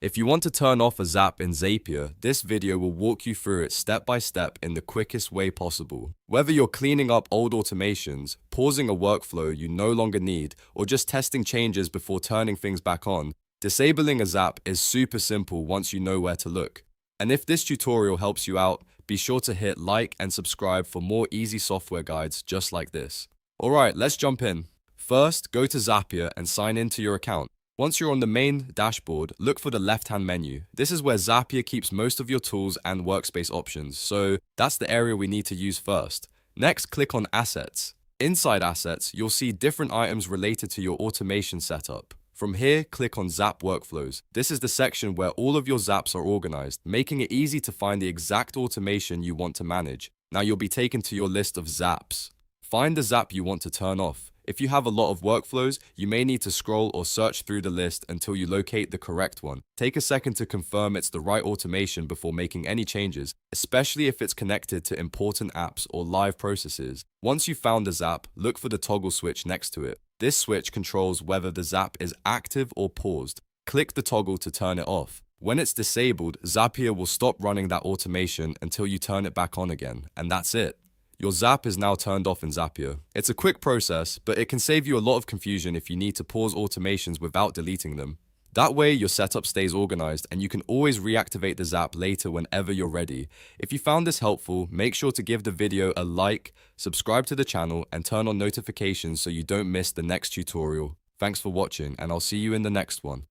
If you want to turn off a Zap in Zapier, this video will walk you through it step by step in the quickest way possible. Whether you're cleaning up old automations, pausing a workflow you no longer need, or just testing changes before turning things back on, disabling a Zap is super simple once you know where to look. And if this tutorial helps you out, be sure to hit like and subscribe for more easy software guides just like this. Alright, let's jump in. First, go to Zapier and sign into your account. Once you're on the main dashboard, look for the left-hand menu. This is where Zapier keeps most of your tools and workspace options, so that's the area we need to use first. Next, click on Assets. Inside Assets, you'll see different items related to your automation setup. From here, click on Zap Workflows. This is the section where all of your Zaps are organized, making it easy to find the exact automation you want to manage. Now you'll be taken to your list of Zaps. Find the Zap you want to turn off. If you have a lot of workflows, you may need to scroll or search through the list until you locate the correct one. Take a second to confirm it's the right automation before making any changes, especially if it's connected to important apps or live processes. Once you've found the Zap, look for the toggle switch next to it. This switch controls whether the Zap is active or paused. Click the toggle to turn it off. When it's disabled, Zapier will stop running that automation until you turn it back on again, and that's it. Your Zap is now turned off in Zapier. It's a quick process, but it can save you a lot of confusion if you need to pause automations without deleting them. That way, your setup stays organized and you can always reactivate the Zap later whenever you're ready. If you found this helpful, make sure to give the video a like, subscribe to the channel, and turn on notifications so you don't miss the next tutorial. Thanks for watching, and I'll see you in the next one.